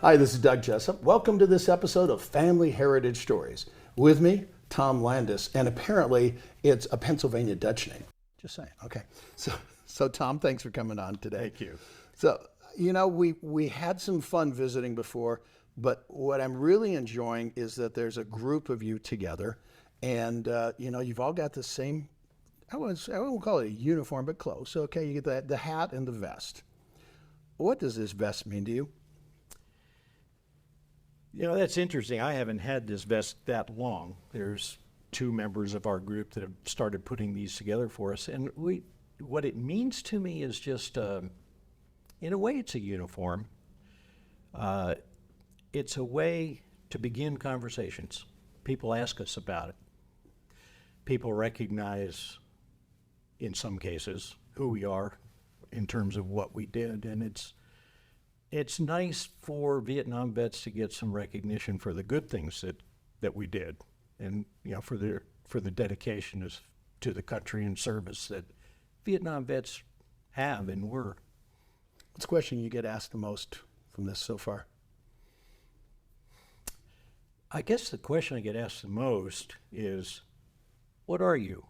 Hi, this is Doug Jessop. Welcome to this episode of Family Heritage Stories. With me, Tom Landis, and apparently it's a Pennsylvania Dutch name. Just saying. Okay. So Tom, thanks for coming on today. Thank you. So, we had some fun visiting before, but what I'm really enjoying is that there's a group of you together, and you've all got the same. I won't call it a uniform, but close. Okay, you get the hat and the vest. What does this vest mean to you? That's interesting. I haven't had this vest that long. There's two members of our group that have started putting these together for us. And what it means to me is just, in a way, it's a uniform. It's a way to begin conversations. People ask us about it. People recognize, in some cases, who we are in terms of what we did. And it's nice for Vietnam vets to get some recognition for the good things that we did, and for the dedication to the country and service that Vietnam vets have and were. What's the question you get asked the most from this so far? I guess the question I get asked the most is, what are you?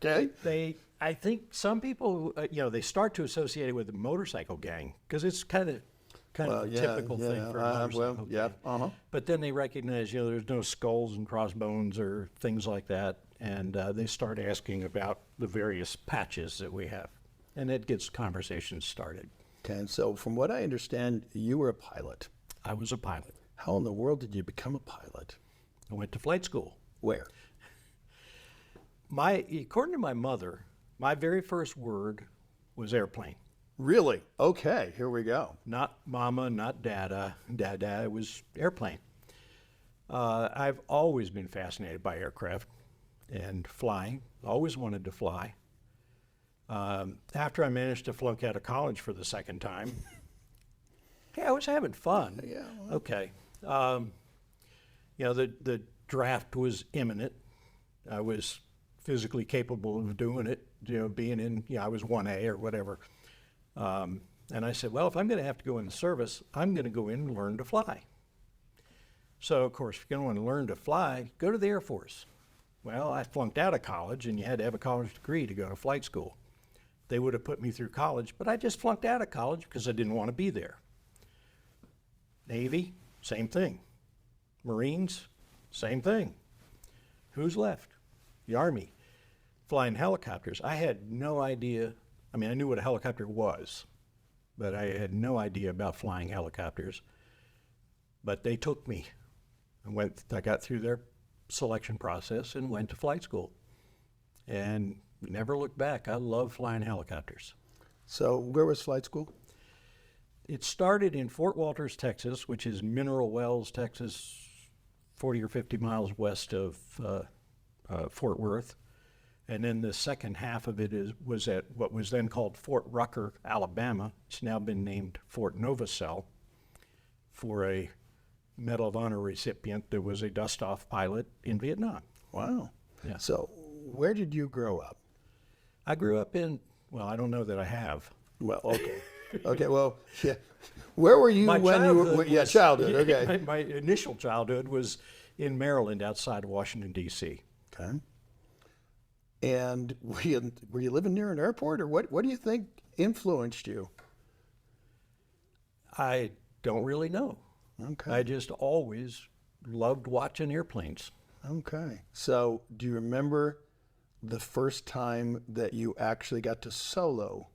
Okay. I think some people, they start to associate it with the motorcycle gang because it's kind of a typical thing for a motorcycle gang. But then they recognize, there's no skulls and crossbones or things like that, and they start asking about the various patches that we have, and it gets conversations started. Okay, and so from what I understand, you were a pilot. I was a pilot. How in the world did you become a pilot? I went to flight school. Where? According to my mother, my very first word was airplane. Really? Okay, here we go. Not mama, not dada. Dada, it was airplane. I've always been fascinated by aircraft and flying. Always wanted to fly. After I managed to flunk out of college for the second time, hey, I was having fun. Yeah. Well. Okay. The draft was imminent. I was physically capable of doing it, being in, I was 1A or whatever. And I said, well, if I'm going to have to go in the service, I'm going to go in and learn to fly. So, of course, if you're going to learn to fly, go to the Air Force. Well, I flunked out of college, and you had to have a college degree to go to flight school. They would have put me through college, but I just flunked out of college because I didn't want to be there. Navy, same thing. Marines, same thing. Who's left? The Army. Flying helicopters. I had no idea. I knew what a helicopter was, but I had no idea about flying helicopters. But they took me. I got through their selection process and went to flight school. And never looked back. I love flying helicopters. So where was flight school? It started in Fort Walters, Texas, which is Mineral Wells, Texas, 40 or 50 miles west of Fort Worth. And then the second half of it was at what was then called Fort Rucker, Alabama. It's now been named Fort Novacell for a Medal of Honor recipient that was a DustOff pilot in Vietnam. Wow. Yeah. So where did you grow up? I grew up I don't know that I have. Well, okay. Okay, well, yeah. Where were you when you were, childhood, okay. My initial childhood was in Maryland outside of Washington, D.C. Okay. And were you living near an airport, or what do you think influenced you? I don't really know. Okay. I just always loved watching airplanes. Okay. So do you remember the first time that you actually got to solo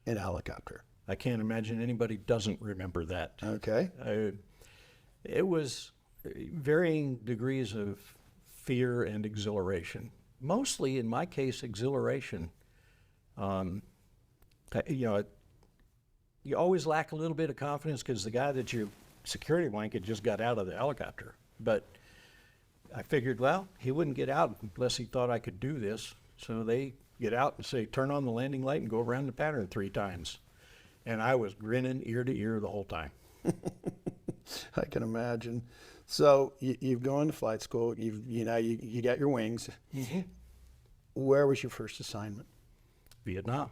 in a helicopter? I can't imagine anybody doesn't remember that. Okay. It was varying degrees of fear and exhilaration. Mostly, in my case, exhilaration. You always lack a little bit of confidence because the guy that your security blanket just got out of the helicopter. But I figured, well, he wouldn't get out unless he thought I could do this. So they get out and say, turn on the landing light and go around the pattern 3 times. And I was grinning ear to ear the whole time. I can imagine. So you've gone to flight school. You got your wings. Mm-hmm. Where was your first assignment? Vietnam.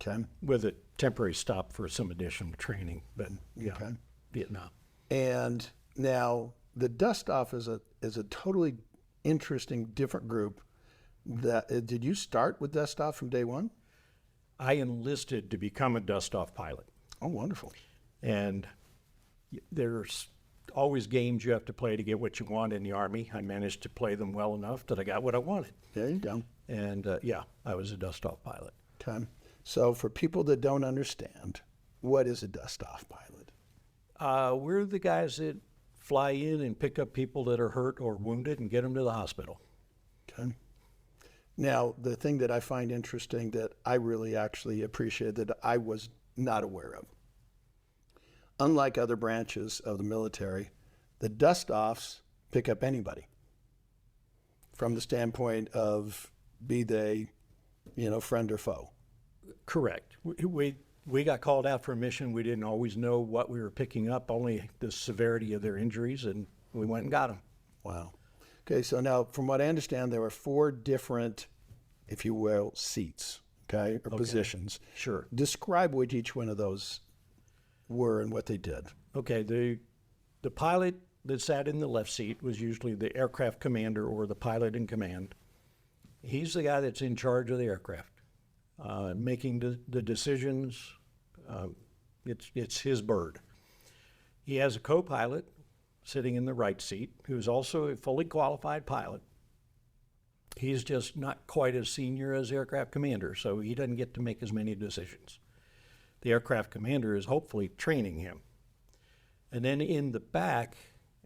Okay. With it temporary stop for some additional training, but yeah, Okay. Vietnam. And now the DustOff is a totally interesting, different group. That did you start with DustOff from day one? I enlisted to become a dust-off pilot, Oh, wonderful. and there's always games you have to play to get what you want in the Army. I managed to play them well enough that I got what I wanted. There you go. And yeah, I was a dust-off pilot. Okay. So for people that don't understand, what is a DustOff pilot? We're the guys that fly in and pick up people that are hurt or wounded and get them to the hospital. Okay. Now, the thing that I find interesting that I really actually appreciate that I was not aware of, unlike other branches of the military, the dust-offs pick up anybody from the standpoint of be they, friend or foe. Correct. We got called out for a mission. We didn't always know what we were picking up, only the severity of their injuries, and we went and got them. Wow. Okay, so now from what I understand, there were 4 different, if you will, seats, okay, or positions. Sure. Describe what each one of those were and what they did. Okay, the pilot that sat in the left seat was usually the aircraft commander or the pilot in command. He's the guy that's in charge of the aircraft, making the decisions. It's his bird. He has a co-pilot sitting in the right seat who's also a fully qualified pilot. He's just not quite as senior as aircraft commander, so he doesn't get to make as many decisions. The aircraft commander is hopefully training him. And then in the back,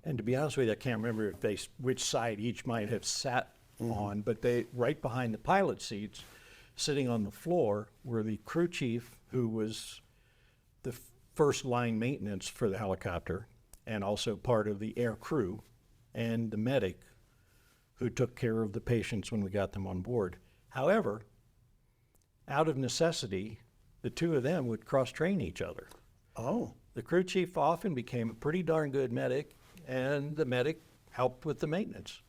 and to be honest with you, I can't remember which side each might have sat on, but right behind the pilot seats, sitting on the floor, were the crew chief, who was the first line maintenance for the helicopter, and also part of the air crew, and the medic, who took care of the patients when we got them on board. However, out of necessity, the two of them would cross-train each other. Oh, The crew chief often became a pretty darn good medic, and the medic helped with the maintenance.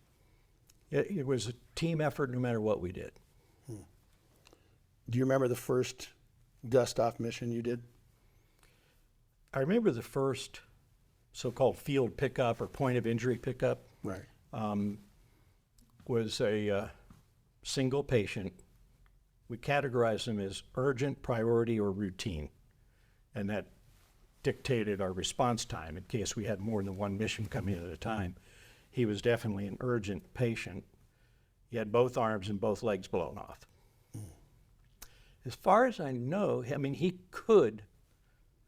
It was a team effort no matter what we did. do you remember the first dust-off mission you did? I remember the first so-called field pickup or point of injury pickup Right. was a single patient. We categorized them as urgent, priority, or routine, and that dictated our response time in case we had more than one mission come in at a time. He was definitely an urgent patient. He had both arms and both legs blown off. As far as I know, I mean, he could,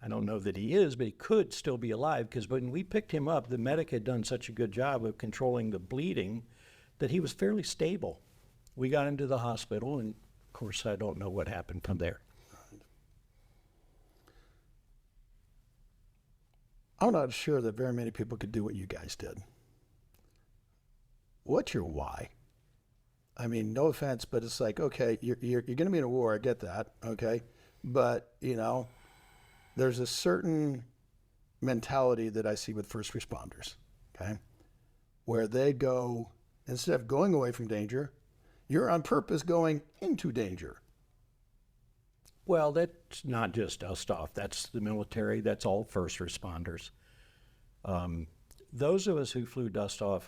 I don't know that he is, but he could still be alive, because when we picked him up, the medic had done such a good job of controlling the bleeding that he was fairly stable. We got him to the hospital, and of course, I don't know what happened from there. I'm not sure that very many people could do what you guys did. What's your why? I mean, no offense, but it's like, okay, you're going to be in a war. I get that, okay, but there's a certain mentality that I see with first responders, okay, where they go, instead of going away from danger, you're on purpose going into danger. Well, that's not just DustOff. That's the military. That's all first responders. Those of us who flew DustOff,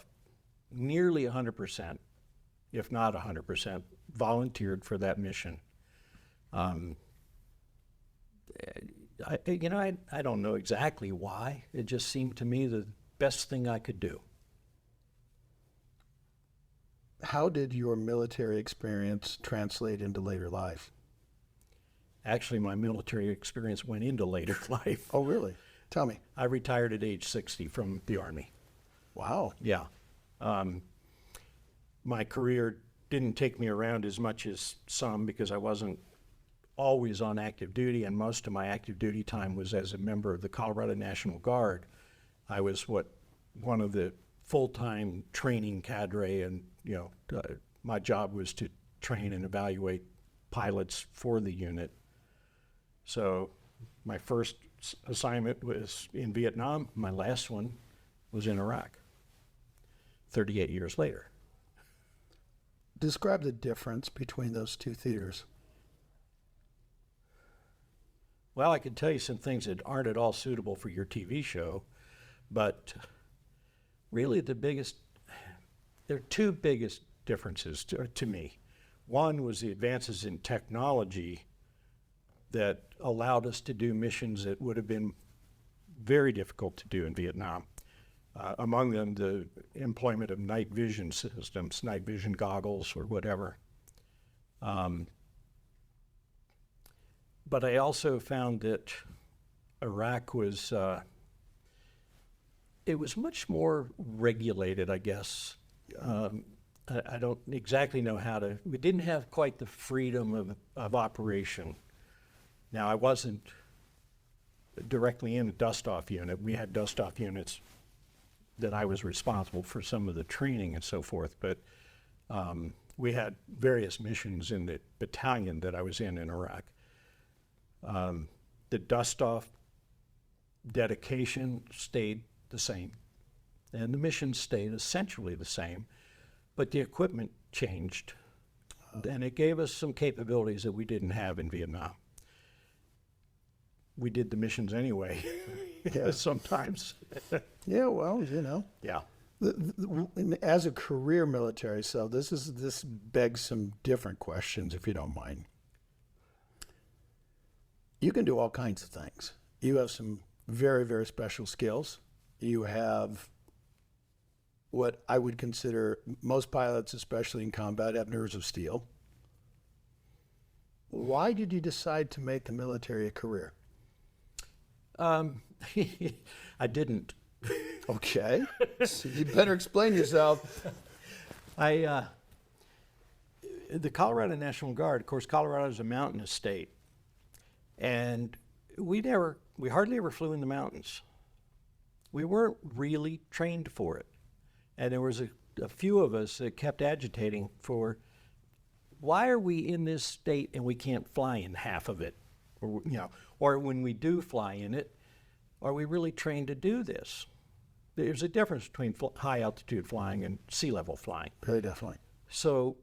nearly 100%, if not 100%, volunteered for that mission. I don't know exactly why. It just seemed to me the best thing I could do. How did your military experience translate into later life? Actually, my military experience went into later life. Oh, really? Tell me. I retired at age 60 from the Army. Wow. Yeah. My career didn't take me around as much as some, because I wasn't always on active duty, and most of my active duty time was as a member of the Colorado National Guard. I was one of the full-time training cadre, and my job was to train and evaluate pilots for the unit. So my first assignment was in Vietnam. My last one was in Iraq, 38 years later. Describe the difference between those two theaters. Well, I can tell you some things that aren't at all suitable for your TV show, but really there are two biggest differences to me. One was the advances in technology that allowed us to do missions that would have been very difficult to do in Vietnam. Among them, the employment of night vision systems, night vision goggles or whatever. But I also found that Iraq was, it was much more regulated, I guess. I don't exactly know we didn't have quite the freedom of operation. Now, I wasn't directly in a dust-off unit. We had dust-off units that I was responsible for some of the training and so forth, but we had various missions in the battalion that I was in Iraq. The dust-off dedication stayed the same, and the missions stayed essentially the same, but the equipment changed, and it gave us some capabilities that we didn't have in Vietnam. We did the missions anyway, Yeah. sometimes. Yeah, well, you know. Yeah. As a career military, so this begs some different questions, if you don't mind. You can do all kinds of things. You have some very, very special skills. You have what I would consider, most pilots, especially in combat, have nerves of steel. Why did you decide to make the military a career? I didn't. Okay. So you better explain yourself. The Colorado National Guard, of course, Colorado is a mountainous state, and we hardly ever flew in the mountains. We weren't really trained for it, and there was a few of us that kept agitating for, why are we in this state and we can't fly in half of it, or when we do fly in it, are we really trained to do this? There's a difference between high altitude flying and sea level flying. Very definitely. So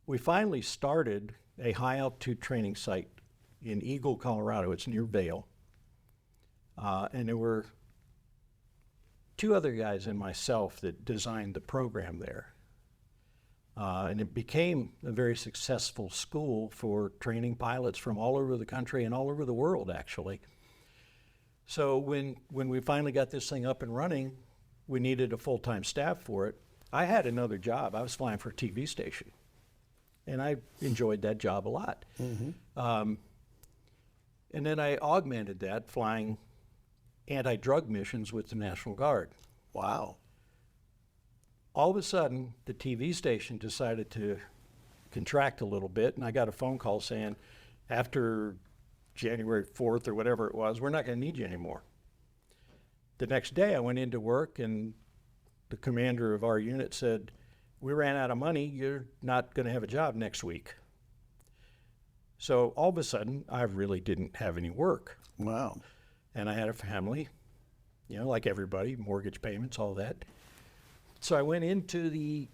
we finally started a high altitude training site in Eagle, Colorado. It's near Vail. And there were two other guys and myself that designed the program there. And it became a very successful school for training pilots from all over the country and all over the world, actually. So when we finally got this thing up and running, we needed a full-time staff for it. I had another job. I was flying for a TV station, and I enjoyed that job a lot. Mm-hmm. And then I augmented that flying anti-drug missions with the National Guard. Wow. All of a sudden, the TV station decided to contract a little bit, and I got a phone call saying, after January 4th or whatever it was, we're not going to need you anymore. The next day I went into work and the commander of our unit said, we ran out of money, you're not going to have a job next week. So all of a sudden I really didn't have any work. Wow. And I had a family, like everybody, mortgage payments, all that. So I went into the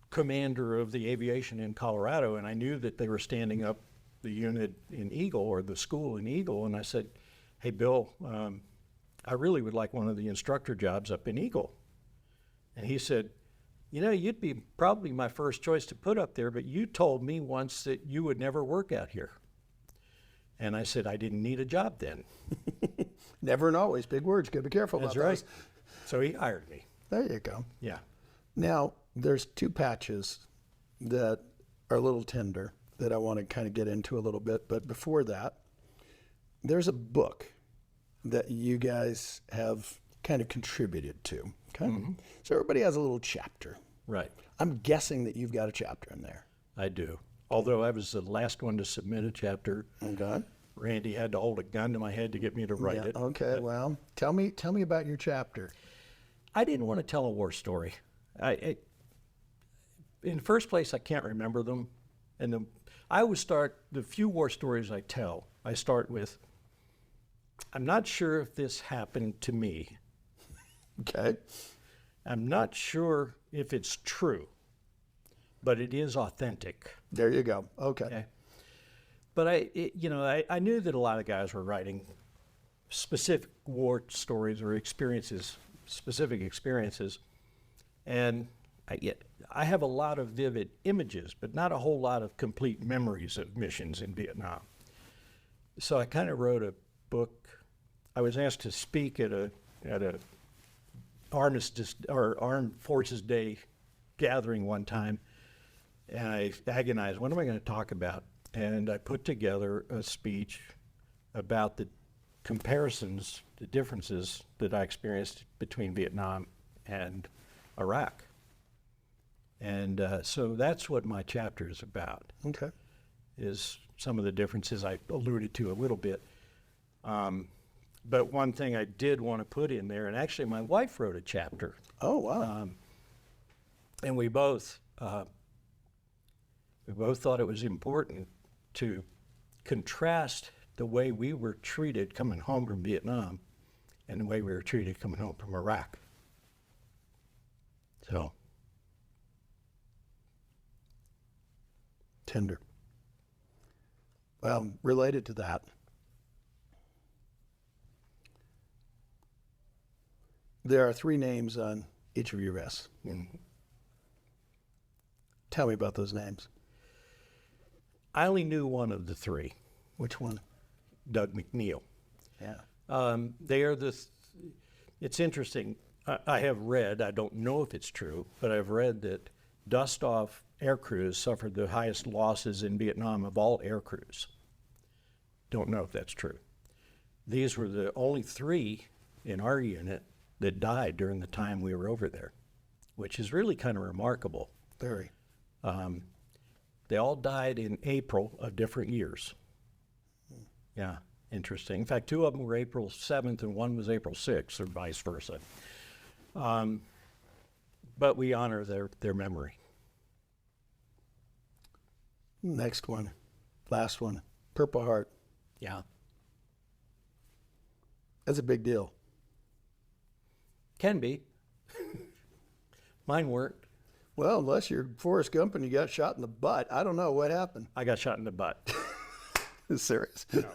commander of the aviation in Colorado, and I knew that they were standing up the unit in Eagle, or the school in Eagle, and I said, hey, Bill, I really would like one of the instructor jobs up in Eagle. And he said, you'd be probably my first choice to put up there, but you told me once that you would never work out here. And I said, I didn't need a job then. Never and always, big words, gotta be careful about That's right. those. So he hired me. There you go. Yeah. Now, there's two patches that are a little tender that I want to kind of get into a little bit. But before that, there's a book that you guys have kind of contributed to. Okay. Mm-hmm. So everybody has a little chapter. Right. I'm guessing that you've got a chapter in there. I do. Although I was the last one to submit a chapter. Okay. Randy had to hold a gun to my head to get me to write it. Okay. Well, tell me about your chapter. I didn't want to tell a war story. In the first place, I can't remember them. And I always start, the few war stories I tell, I start with, I'm not sure if this happened to me. Okay. I'm not sure if it's true, but it is authentic. There you go. Okay. But I knew that a lot of guys were writing specific war stories or experiences, specific experiences. And I have a lot of vivid images, but not a whole lot of complete memories of missions in Vietnam. So I kind of wrote a book. I was asked to speak at a Armistice or Armed Forces Day gathering one time, and I agonized, what am I going to talk about? And I put together a speech about the comparisons, the differences that I experienced between Vietnam and Iraq. And so that's what my chapter is about. Okay. Is some of the differences I alluded to a little bit. But one thing I did want to put in there, and actually my wife wrote a chapter. Oh, wow. And we both thought it was important to contrast the way we were treated coming home from Vietnam and the way we were treated coming home from Iraq. So. Tender. Well, related to that, there are 3 names on each of your vests. Mm-hmm. Tell me about those names. I only knew one of the 3, Which one? Doug McNeil. Yeah. They are it's interesting. I have read, I don't know if it's true, but I've read that DustOff air crews suffered the highest losses in Vietnam of all air crews. Don't know if that's true. These were the only 3 in our unit that died during the time we were over there, which is really kind of remarkable. Very. They all died in April of different years. Yeah, interesting. In fact, 2 of them were April 7th and 1 was April 6th, or vice versa. But we honor their memory. Next one. Last one. Purple Heart. Yeah. That's a big deal. Can be. Mine weren't. Well, unless you're Forrest Gump and you got shot in the butt. I don't know what happened. I got shot in the butt. Serious. No.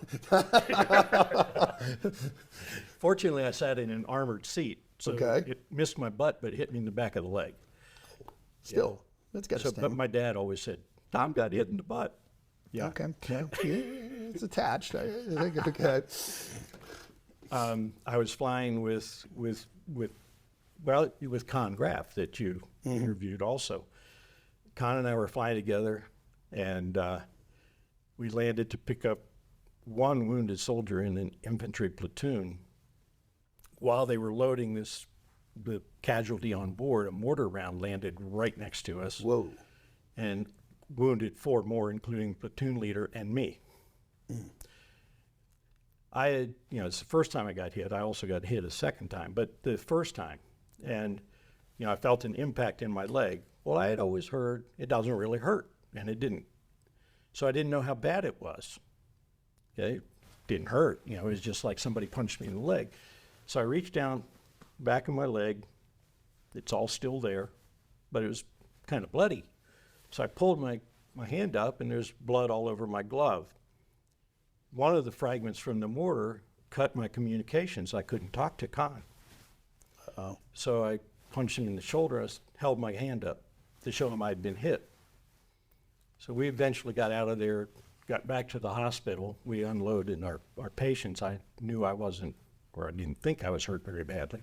Fortunately, I sat in an armored seat, so Okay. it missed my butt, but hit me in the back of the leg. Still, that's got to But sting. my dad always said, Tom got hit in the butt. Yeah. Okay. Yeah, it's attached. I think, okay. I was flying with Con Graff that you interviewed also. Con and I were flying together, and we landed to pick up one wounded soldier in an infantry platoon. While they were loading the casualty on board, a mortar round landed right next to us. Whoa. And wounded 4 more, including platoon leader and me. It's the first time I got hit. I also got hit a second time, but the first time, and I felt an impact in my leg. Well, I had always heard it doesn't really hurt, and it didn't. So I didn't know how bad it was. Okay, it didn't hurt. It was just like somebody punched me in the leg. So I reached down back of my leg. It's all still there, but it was kind of bloody. So I pulled my hand up, and there's blood all over my glove. One of the fragments from the mortar cut my communications. I couldn't talk to Con. Uh-oh. So I punched him in the shoulder. I held my hand up to show him I'd been hit. So we eventually got out of there, got back to the hospital. We unloaded our patients. I knew I wasn't, or I didn't think I was hurt very badly.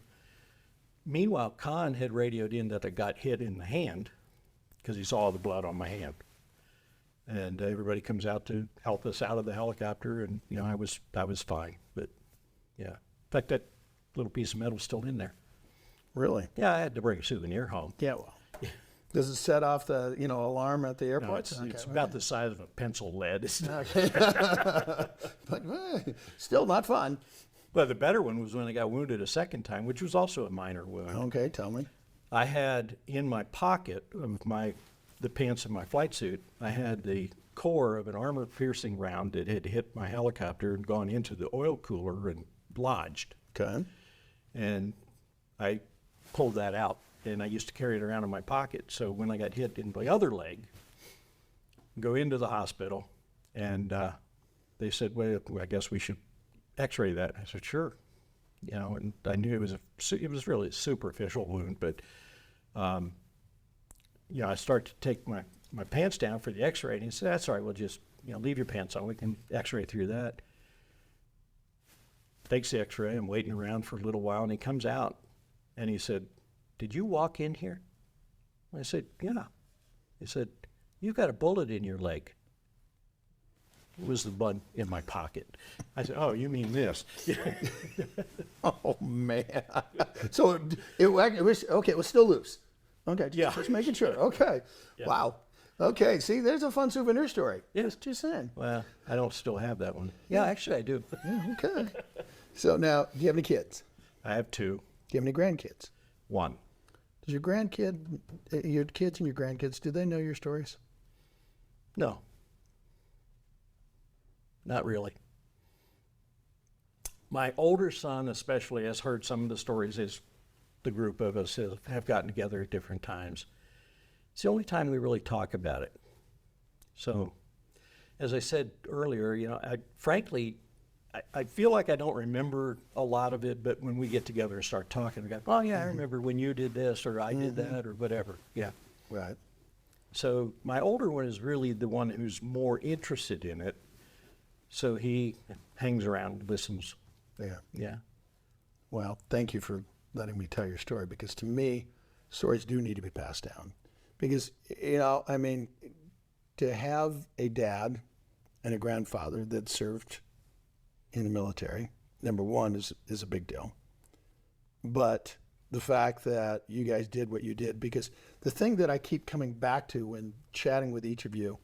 Meanwhile, Con had radioed in that I got hit in the hand because he saw the blood on my hand. And everybody comes out to help us out of the helicopter, and I was fine. But yeah, in fact, that little piece of metal's still in there. Really? Yeah, I had to bring a souvenir home. Yeah, well. Does it set off the, alarm at the airport? No, it's about the size of a pencil lead. Okay. But still not fun. But the better one was when I got wounded a second time, which was also a minor wound. Okay, tell me. I had in my pocket of the pants of my flight suit, I had the core of an armor-piercing round that had hit my helicopter and gone into the oil cooler and lodged. Okay. And I pulled that out, and I used to carry it around in my pocket. So when I got hit in the other leg, go into the hospital, and they said, well, I guess we should x-ray that. I said, sure. You know, and I knew it was really a superficial wound, but, you know, I start to take my pants down for the x-ray, and he said, that's all right, we'll just, you know, leave your pants on. We can x-ray through that. Takes the x-ray. I'm waiting around for a little while, and he comes out, and he said, did you walk in here? I said, yeah. He said, you've got a bullet in your leg. It was the bud in my pocket. I said, oh, you mean this? Oh, man. So it was, okay, it was still loose. Okay, just making sure. Okay. Yeah. Wow. Okay, see, there's a fun souvenir story. Yeah. Just saying. Well, I don't still have that one. Yeah, actually I do. Yeah, okay. So now, do you have any kids? I have two. Do you have any grandkids? One. Does your kids and your grandkids, do they know your stories? No. Not really. My older son especially has heard some of the stories as the group of us have gotten together at different times. It's the only time we really talk about it. So, as I said earlier, you know, frankly, I feel like I don't remember a lot of it, but when we get together and start talking, I go, oh yeah, I remember when you did this, or I did that, or whatever. Yeah. Right. So my older one is really the one who's more interested in it. So he hangs around, listens. Yeah. Yeah. Well, thank you for letting me tell your story, because to me, stories do need to be passed down. Because, you know, I mean, to have a dad and a grandfather that served in the military, number one, is a big deal. But the fact that you guys did what you did, because the thing that I keep coming back to when chatting with each of you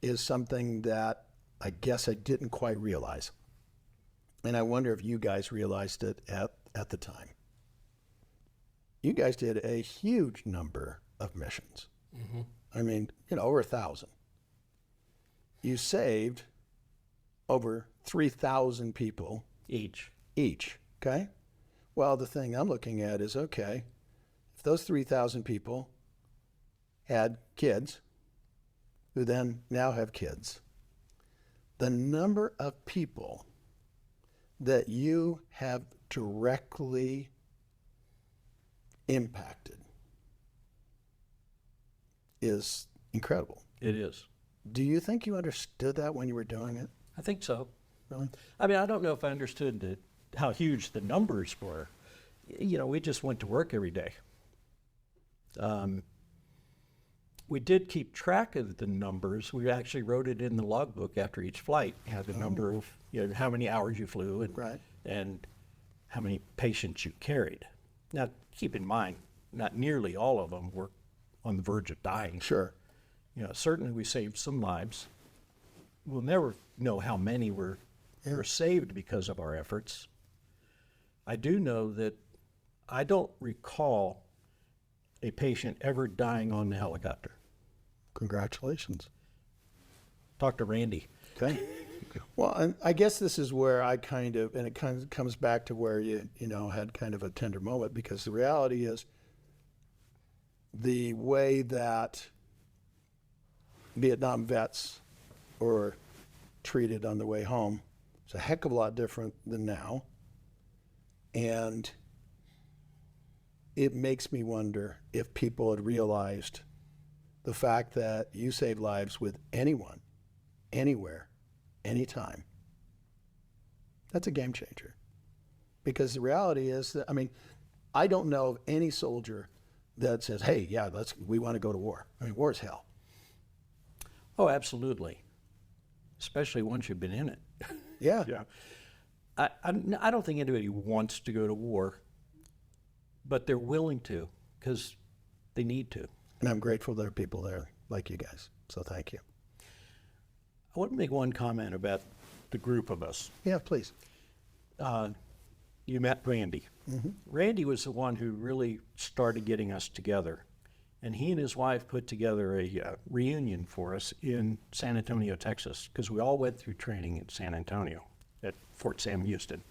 is something that I guess I didn't quite realize. And I wonder if you guys realized it at the time. You guys did a huge number of missions. Mm-hmm. I mean, you know, over 1,000. You saved over 3,000 people Each. Okay? Well, the thing I'm looking at is, okay, if those 3,000 people had kids who then now have kids, the number of people that you have directly impacted is incredible. It is. Do you think you understood that when you were doing it? I think so. Really? I mean, I don't know if I understood how huge the numbers were. You know, we just went to work every day. We did keep track of the numbers. We actually wrote it in the logbook after each flight. You had the number of, you know, how many hours you flew and how many patients you carried. Now, keep in mind, not nearly all of them were on the verge of dying. Sure. You know, certainly we saved some lives. We'll never know how many were saved because of our efforts. I do know that I don't recall a patient ever dying on the helicopter. Congratulations. Talk to Randy. Okay. Well, and I guess this is where I kind of, and it kind of comes back to where you know, had kind of a tender moment, because the reality is the way that Vietnam vets were treated on the way home is a heck of a lot different than now. And it makes me wonder if people had realized the fact that you save lives with anyone, anywhere, anytime. That's a game changer. Because the reality is that, I mean, I don't know of any soldier that says, hey, yeah, we want to go to war. I mean, war is hell. Oh, absolutely. Especially once you've been in it. Yeah. Yeah. I don't think anybody wants to go to war, but they're willing to because they need to. And I'm grateful there are people there like you guys. So thank you. I want to make one comment about the group of us. Yeah, please. You met Randy. Mm-hmm. Randy was the one who really started getting us together. And he and his wife put together a reunion for us in San Antonio, Texas, because we all went through training in San Antonio at Fort Sam Houston.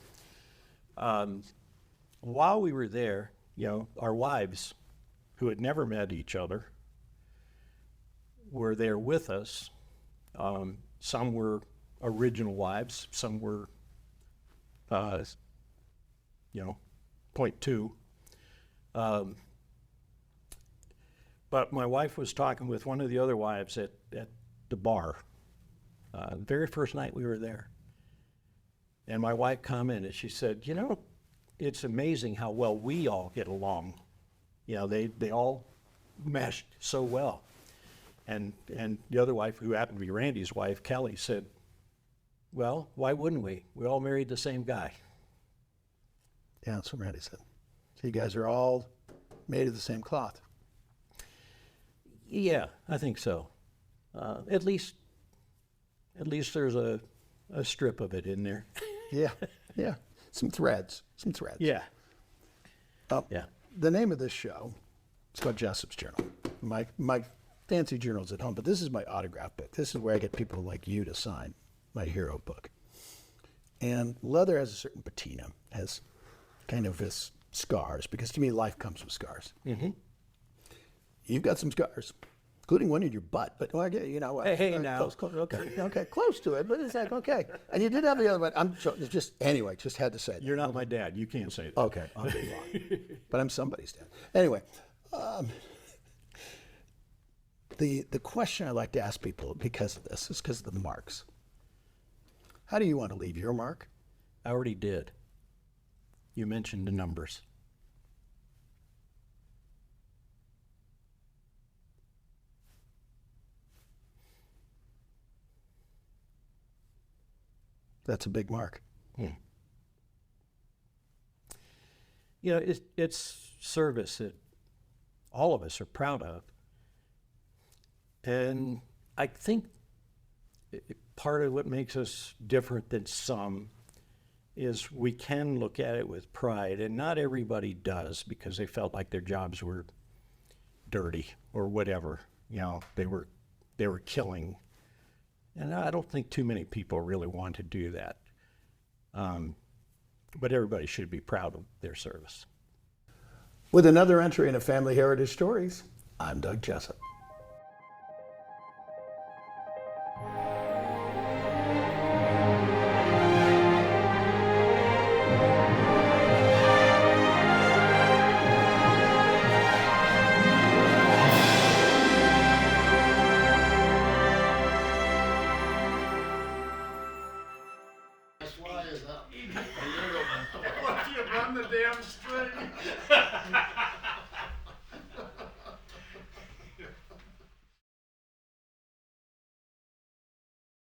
While we were there, you know, our wives, who had never met each other, were there with us. Some were original wives. Some were, .2. But my wife was talking with one of the other wives at the bar, the very first night we were there. And my wife commented, she said, it's amazing how well we all get along. They all meshed so well. And the other wife, who happened to be Randy's wife, Kelly, said, well, why wouldn't we? We all married the same guy. Yeah, that's what Randy said. So you guys are all made of the same cloth. Yeah, I think so. At least there's a strip of it in there. Yeah, yeah. Some threads. Yeah. Yeah. The name of this show, it's called Jessop's Journal. My fancy journal's at home, but this is my autograph book. This is where I get people like you to sign my hero book. And leather has a certain patina, has kind of this scars, because to me life comes with scars. Mm-hmm. You've got some scars, including one in your butt, but Hey, now. close, okay, close to it, but it's like, okay. And you did have the other one. Just had to say that. You're not my dad. You can't say that. Okay, fine. But I'm somebody's dad. Anyway, the question I like to ask people because of this is because of the marks. How do you want to leave your mark? I already did. You mentioned the numbers. That's a big mark. It's service that all of us are proud of. And I think part of what makes us different than some is we can look at it with pride, and not everybody does because they felt like their jobs were dirty or whatever. They were killing. And I don't think too many people really want to do that. But everybody should be proud of their service. With another entry in a Family Heritage Stories, I'm Doug Jessop. Why is that? You run the damn string.